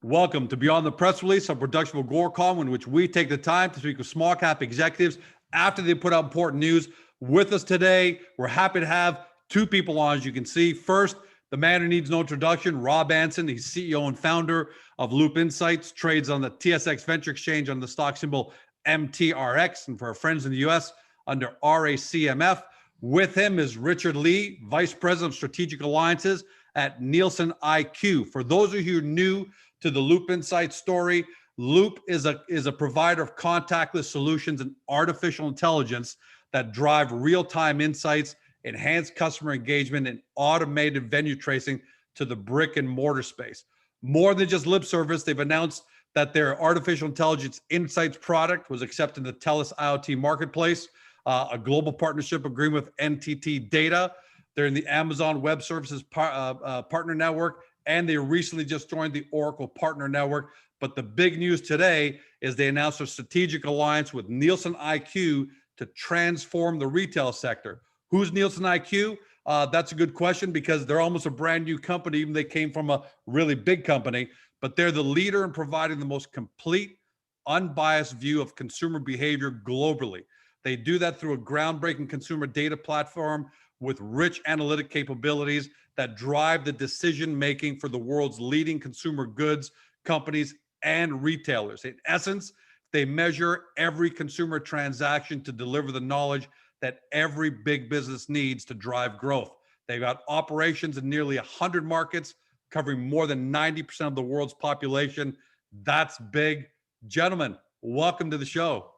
Welcome to Beyond the Press Release, a production of Agoracom, in which we take the time to speak with small cap executives after they put out important news. With us today, we're happy to have two people on, as you can see. First, the man who needs no introduction, Rob Anson. He's CEO and founder of Loop Insights, trades on the TSX Venture Exchange under the stock symbol MTRX, and for our friends in the US, under RACMF. With him is Richard Lee, Vice President of Strategic Alliances at NielsenIQ. For those of you who are new to the Loop Insights story, Loop is a provider of contactless solutions and artificial intelligence that drive real-time insights, enhance customer engagement, and automated venue tracing to the brick and mortar space. More than just lip service, they've announced that their artificial intelligence insights product was accepted in the TELUS IoT marketplace, a global partnership agreement with NTT Data. They're in the Amazon Web Services partner network, and they recently just joined the Oracle Partner Network. But the big news today is they announced a strategic alliance with NielsenIQ to transform the retail sector. Who's NielsenIQ? That's a good question because they're almost a brand new company, even they came from a really big company, but they're the leader in providing the most complete, unbiased view of consumer behavior globally. They do that through a groundbreaking consumer data platform with rich analytic capabilities that drive the decision-making for the world's leading consumer goods companies and retailers. In essence, they measure every consumer transaction to deliver the knowledge that every big business needs to drive growth. They've got operations in nearly 100 markets, covering more than 90% of the world's population. That's big. Gentlemen, welcome to the show.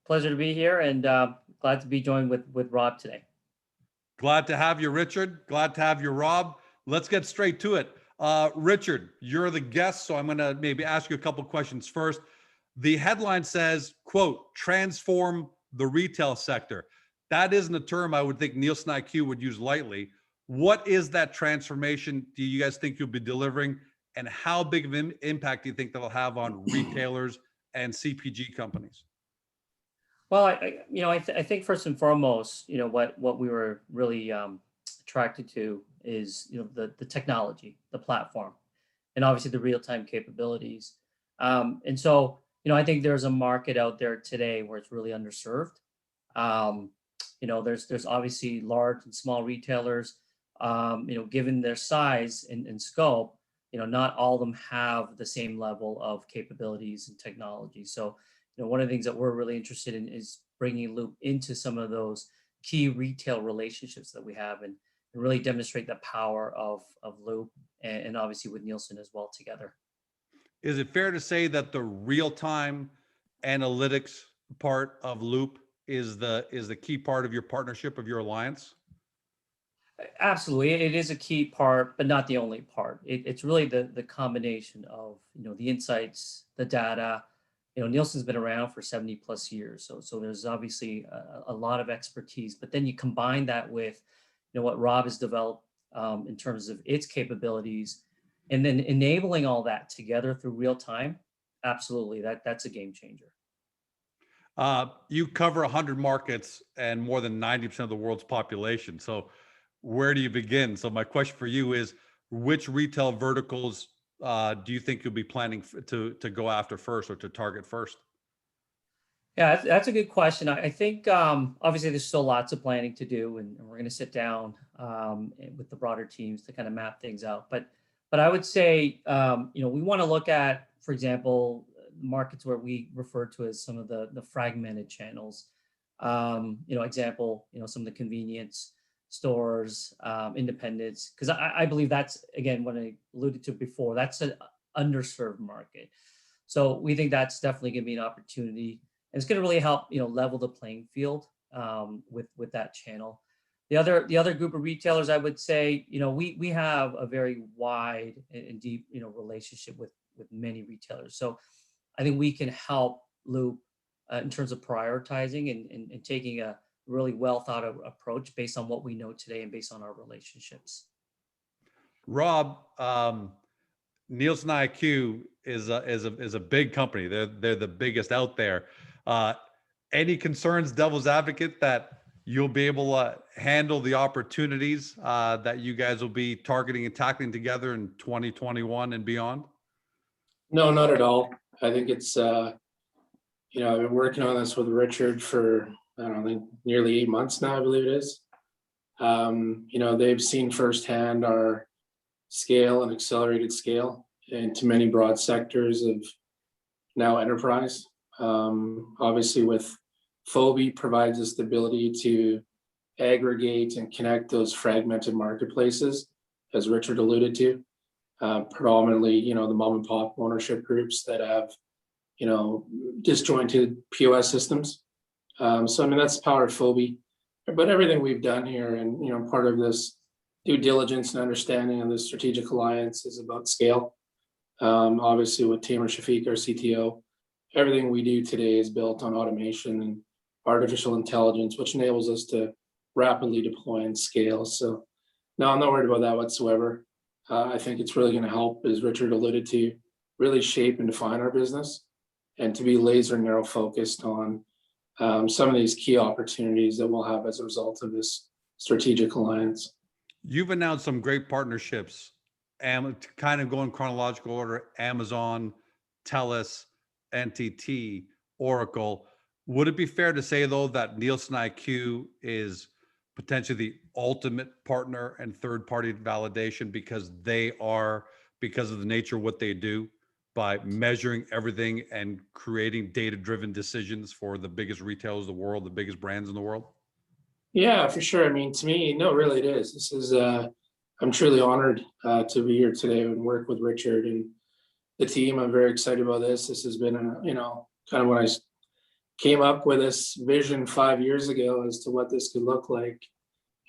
Pleasure to be here, and glad to be joined with Rob today. Glad to have you, Richard. Glad to have you, Rob. Let's get straight to it. Richard, you're the guest, so I'm going to maybe ask you a couple questions first. The headline says, quote, transform the retail sector. That isn't a term I would think NielsenIQ would use lightly. What is that transformation do you guys think you'll be delivering, and how big of an impact do you think that'll have on retailers and CPG companies? Well, I think first and foremost, what we were really attracted to is the technology, the platform, and obviously the real-time capabilities. And so I think there's a market out there today where it's really underserved. There's obviously large and small retailers. Given their size and scope, not all of them have the same level of capabilities and technology. So one of the things that we're really interested in is bringing Loop into some of those key retail relationships that we have, and really demonstrate the power of Loop and obviously with Nielsen as well together. Is it fair to say that the real-time analytics part of Loop is the key part of your partnership, of your alliance? Absolutely, it is a key part, but not the only part. It's really the combination of the insights, the data. Nielsen's been around for 70 plus years, so there's obviously a lot of expertise. But then you combine that with what Rob has developed in terms of its capabilities, and then enabling all that together through real time. Absolutely, that's a game changer. You cover 100 markets and more than 90% of the world's population. So where do you begin? So my question for you is, which retail verticals do you think you'll be planning to go after first, or to target first? Yeah, that's a good question. I think obviously there's still lots of planning to do, and we're going to sit down with the broader teams to kind of map things out. But I would say we want to look at, for example, markets where we refer to as some of the fragmented channels. Example, some of the convenience stores, independents, because I believe that's, again, what I alluded to before, that's an underserved market. So we think that's definitely going to be an opportunity, and it's going to really help level the playing field with that channel. The other group of retailers, I would say, we have a very wide and deep relationship with many retailers. So I think we can help Loop in terms of prioritizing and taking a really well thought out approach based on what we know today and based on our relationships. Rob, NielsenIQ is a big company. They're the biggest out there. Any concerns, devil's advocate, that you'll be able to handle the opportunities that you guys will be targeting and tackling together in 2021 and beyond? No, not at all. I think it's, I've been working on this with Richard for, I don't know, I think nearly 8 months now, I believe it is. They've seen firsthand our scale and accelerated scale into many broad sectors of now enterprise. Obviously with Fobi provides us the ability to aggregate and connect those fragmented marketplaces, as Richard alluded to. Predominantly, the mom and pop ownership groups that have, disjointed POS systems. So I mean, that's the power of Fobi. But everything we've done here, and part of this due diligence and understanding of the strategic alliance is about scale. Obviously, with Tamer Shafiq, our CTO, everything we do today is built on automation and artificial intelligence, which enables us to rapidly deploy and scale. So, no, I'm not worried about that whatsoever. I think it's really going to help, as Richard alluded to, really shape and define our business, and to be laser narrow focused on some of these key opportunities that we'll have as a result of this strategic alliance. You've announced some great partnerships, and kind of going chronological order: Amazon, TELUS, NTT, Oracle. Would it be fair to say, though, that NielsenIQ is potentially the ultimate partner and third-party validation because of the nature of what they do, by measuring everything and creating data-driven decisions for the biggest retailers in the world, the biggest brands in the world? Yeah, for sure. I mean, to me, no, really it is. This is, I'm truly honored to be here today and work with Richard and the team. I'm very excited about this. This has been, kind of when I came up with this vision 5 years ago as to what this could look like.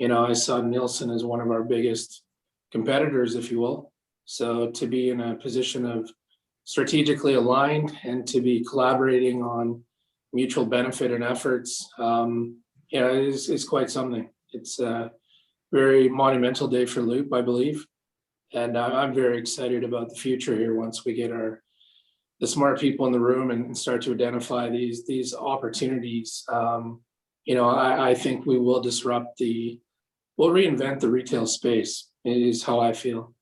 I saw Nielsen as one of our biggest competitors, if you will. So to be in a position of strategically aligned and to be collaborating on mutual benefit and efforts, is quite something. It's a very monumental day for Loop, I believe. And I'm very excited about the future here once we get the smart people in the room and start to identify these opportunities. I think we will we'll reinvent the retail space, is how I feel.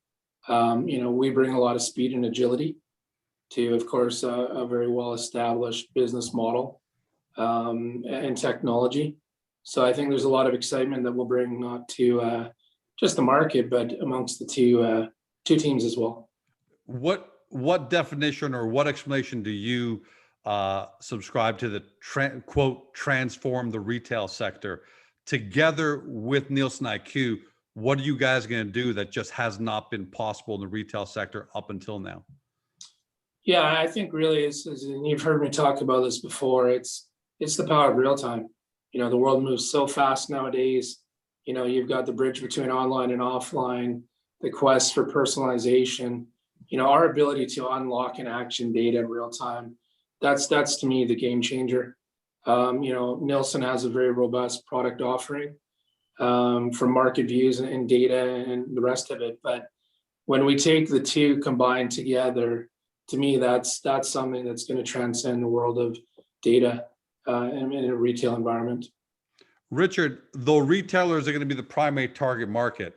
We bring a lot of speed and agility to, of course, a very well-established business model and technology. So I think there's a lot of excitement that we'll bring, not to just the market, but amongst the two teams as well. What definition or what explanation do you subscribe to the quote transform the retail sector? Together with NielsenIQ, what are you guys going to do that just has not been possible in the retail sector up until now? Yeah, I think really and you've heard me talk about this before, it's the power of real time. The world moves so fast nowadays. You've got the bridge between online and offline, the quest for personalization, our ability to unlock and action data in real time. That's to me the game changer. Nielsen has a very robust product offering from market views and data and the rest of it. But when we take the two combined together, to me, that's something that's going to transcend the world of data in a retail environment. Richard, though retailers are going to be the primary target market,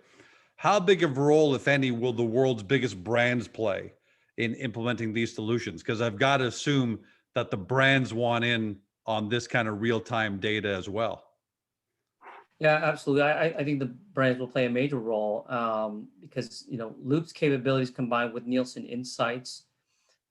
how big of a role, if any, will the world's biggest brands play in implementing these solutions? Because I've got to assume that the brands want in on this kind of real-time data as well. Yeah, absolutely. I think the brands will play a major role because Loop's capabilities combined with Nielsen Insights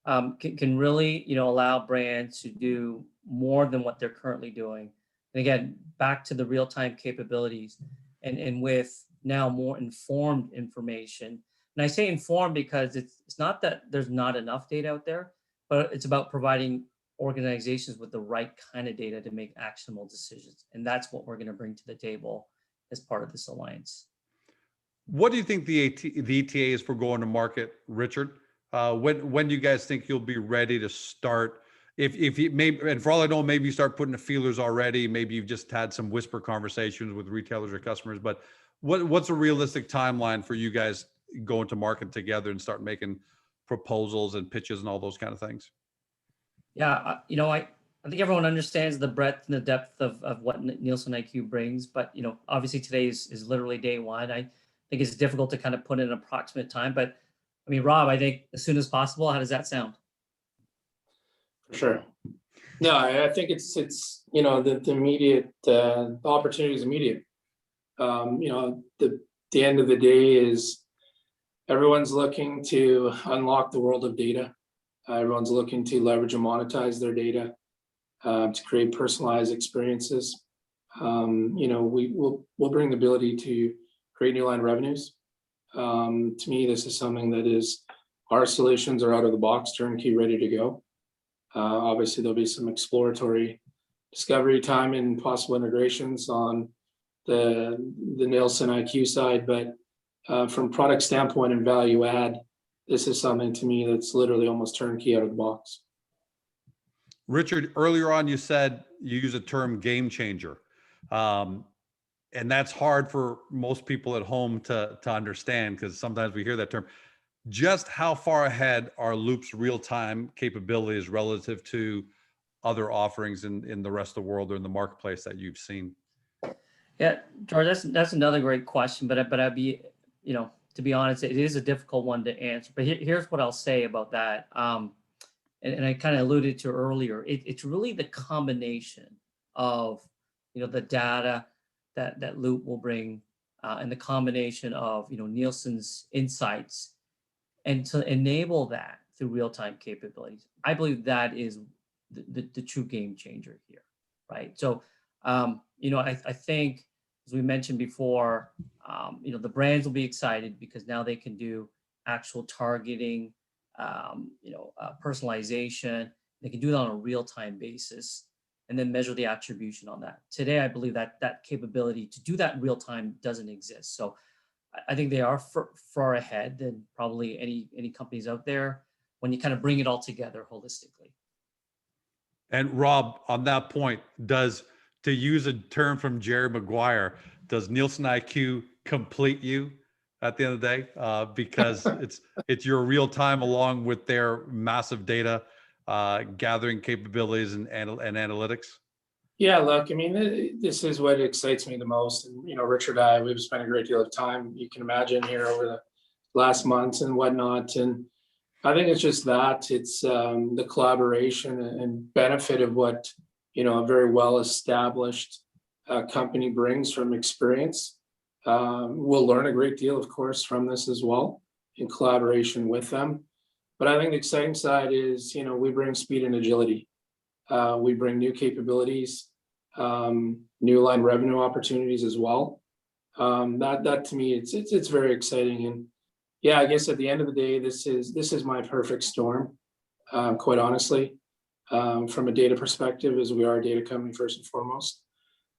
can really allow brands to do more than what they're currently doing. And again, back to the real-time capabilities, and with now more informed information. And I say informed because it's not that there's not enough data out there, but it's about providing organizations with the right kind of data to make actionable decisions. And that's what we're going to bring to the table as part of this alliance. What do you think the ETA is for going to market, Richard? When do you guys think you'll be ready to start? If you maybe, and for all I know, maybe you start putting the feelers already. Maybe you've just had some whisper conversations with retailers or customers. But what's a realistic timeline for you guys going to market together and start making proposals and pitches and all those kind of things? Yeah, I think everyone understands the breadth and the depth of what NielsenIQ brings, but obviously today is literally day one. I think it's difficult to kind of put in an approximate time, but I mean, Rob, I think as soon as possible. How does that sound? For sure. No, I think it's the immediate opportunity is immediate. The end of the day is everyone's looking to unlock the world of data. Everyone's looking to leverage and monetize their data to create personalized experiences. We'll bring the ability to create new line revenues. To me, this is something that is our solutions are out of the box, turnkey, ready to go. Obviously, there'll be some exploratory discovery time and possible integrations on the NielsenIQ side, but from product standpoint and value add, this is something to me that's literally almost turnkey out of the box. Richard, earlier on, you said you use a term game changer. And that's hard for most people at home to understand because sometimes we hear that term. Just how far ahead are Loop's real-time capabilities relative to other offerings in the rest of the world or in the marketplace that you've seen? Yeah, George, that's another great question, but I'd be, to be honest, it is a difficult one to answer. But here's what I'll say about that. And I kind of alluded to earlier. It's really the combination of, the data that Loop will bring, and the combination of, Nielsen's insights, and to enable that through real-time capabilities. I believe that is the true game changer here, right? So, I think, as we mentioned before, the brands will be excited because now they can do actual targeting, personalization. They can do that on a real-time basis and then measure the attribution on that. Today, I believe that capability to do that in real time doesn't exist. So I think they are far ahead than probably any companies out there when you kind of bring it all together holistically. And Rob, on that point, to use a term from Jerry Maguire, does NielsenIQ complete you at the end of the day? Because it's your real time along with their massive data gathering capabilities and analytics. Yeah, look, I mean, this is what excites me the most. And, Richard and I, we've spent a great deal of time, you can imagine, here over the last months and whatnot. And I think it's just that it's the collaboration and benefit of what, a very well-established company brings from experience. We'll learn a great deal, of course, from this as well in collaboration with them. But I think the exciting side is, we bring speed and agility. We bring new capabilities, new line revenue opportunities as well. That to me, it's very exciting. And yeah, I guess at the end of the day, this is my perfect storm, quite honestly, from a data perspective, as we are a data company first and foremost.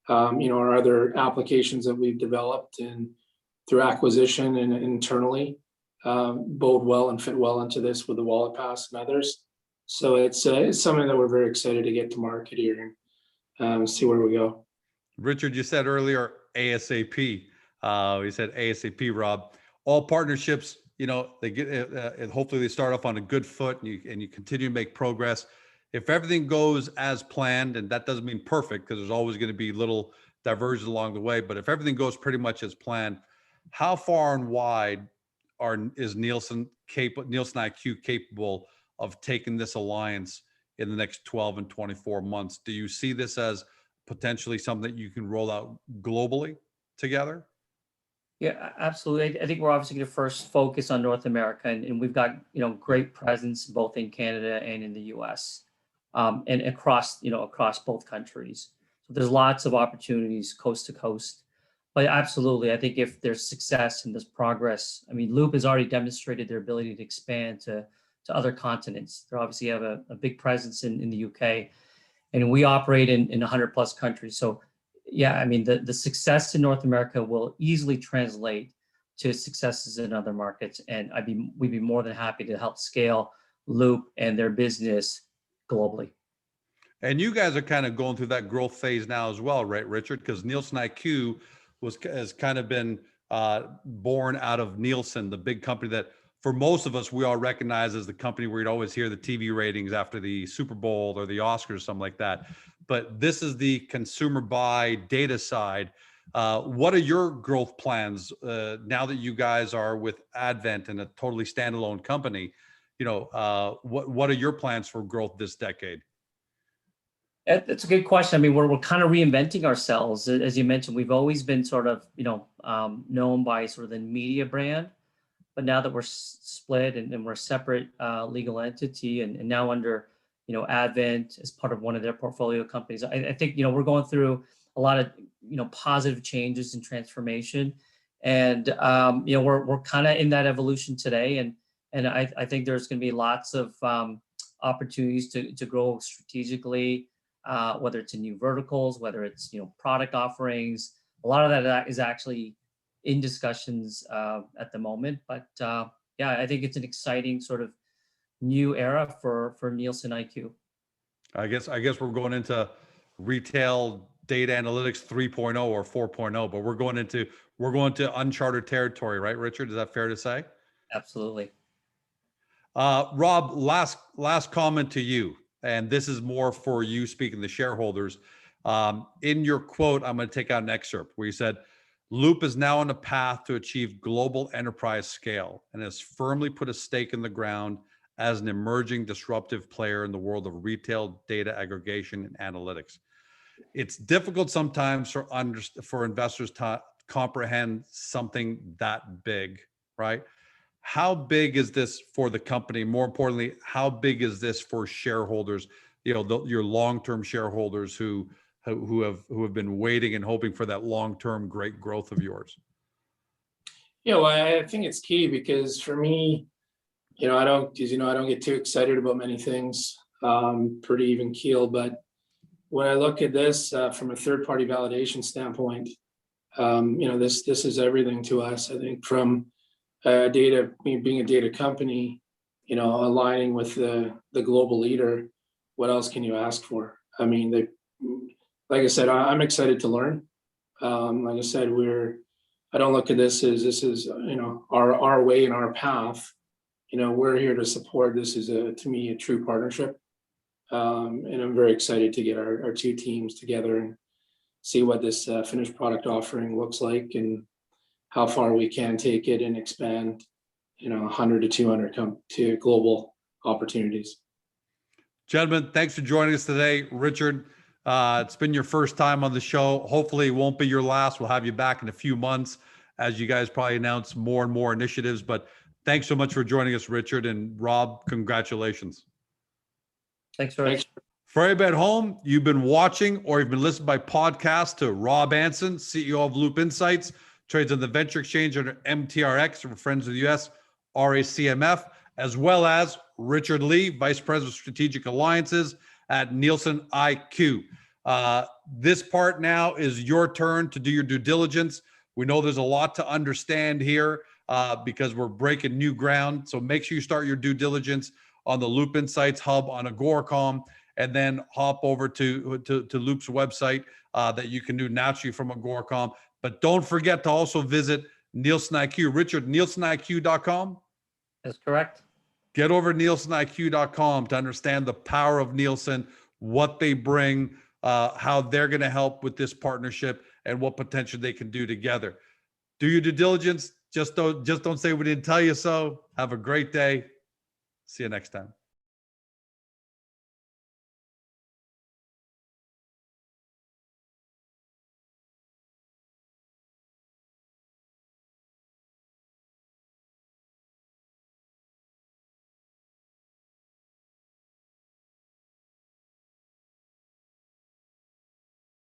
Our other applications that we've developed and through acquisition and internally bode well and fit well into this with the Wallet Pass and others. So it's something that we're very excited to get to market here and see where we go. Richard, you said earlier ASAP. You said ASAP, Rob. All partnerships, they get hopefully they start off on a good foot and you continue to make progress. If everything goes as planned, and that doesn't mean perfect because there's always going to be little diversions along the way, but if everything goes pretty much as planned, how far and wide is NielsenIQ capable of taking this alliance in the next 12 and 24 months? Do you see this as potentially something that you can roll out globally together? Yeah, absolutely. I think we're obviously going to first focus on North America, and we've got great presence both in Canada and in the U.S. And across both countries. So there's lots of opportunities coast to coast. But absolutely, I think if there's success and there's progress, I mean, Loop has already demonstrated their ability to expand to other continents. They obviously have a big presence in the UK, and we operate in 100 plus countries. So yeah, I mean, the success in North America will easily translate to successes in other markets. And we'd be more than happy to help scale Loop and their business globally. And you guys are kind of going through that growth phase now as well, right, Richard? Because NielsenIQ has kind of been born out of Nielsen, the big company that for most of us, we all recognize as the company where you'd always hear the TV ratings after the Super Bowl or the Oscars, something like that. But this is the consumer buy data side. What are your growth plans now that you guys are with Advent and a totally standalone company? what are your plans for growth this decade? That's a good question. I mean, we're kind of reinventing ourselves. As you mentioned, we've always been sort of, known by sort of the media brand, but now that we're split and we're a separate legal entity and now under, Advent as part of one of their portfolio companies, I think, we're going through a lot of, positive changes and transformation. And, we're kind of in that evolution today. And I think there's going to be lots of opportunities to grow strategically, whether it's in new verticals, whether it's, product offerings. A lot of that is actually in discussions at the moment. But yeah, I think it's an exciting sort of new era for NielsenIQ. I guess we're going into retail data analytics 3.0 or 4.0, but we're going to uncharted territory, right, Richard? Is that fair to say? Absolutely. Rob, last comment to you, and this is more for you speaking to shareholders. In your quote, I'm going to take out an excerpt where you said, Loop is now on a path to achieve global enterprise scale and has firmly put a stake in the ground as an emerging disruptive player in the world of retail data aggregation and analytics. It's difficult sometimes for investors to comprehend something that big, right? How big is this for the company? More importantly, how big is this for shareholders? Your long-term shareholders who have been waiting and hoping for that long-term great growth of yours. Yeah, well, I think it's key because for me, I don't get too excited about many things. Pretty even keel, but when I look at this from a third-party validation standpoint, this is everything to us. I think from being a data company, aligning with the global leader, what else can you ask for? I mean, like I said, I'm excited to learn. Like I said, I don't look at this as our way and our path. We're here to support. This is to me a true partnership. And I'm very excited to get our two teams together and see what this finished product offering looks like and how far we can take it and expand, 100 to 200 to global opportunities. Gentlemen, thanks for joining us today. Richard, it's been your first time on the show. Hopefully it won't be your last. We'll have you back in a few months as you guys probably announce more and more initiatives. But thanks so much for joining us, Richard. And Rob, congratulations. Thanks, Rich. For everybody at home, you've been watching or you've been listening by podcast to Rob Anson, CEO of Loop Insights, trades on the venture exchange under MTRX for Friends of the US, RACMF, as well as Richard Lee, Vice President of Strategic Alliances at NielsenIQ. This part now is your turn to do your due diligence. We know there's a lot to understand here because we're breaking new ground. So make sure you start your due diligence on the Loop Insights Hub on Agoracom, and then hop over to Loop's website that you can do naturally from Agoracom. But don't forget to also visit NielsenIQ. Richard, NielsenIQ.com? That's correct. Get over to NielsenIQ.com to understand the power of Nielsen, what they bring, how they're going to help with this partnership, and what potential they can do together. Do your due diligence. Just don't say we didn't tell you so. Have a great day. See you next time.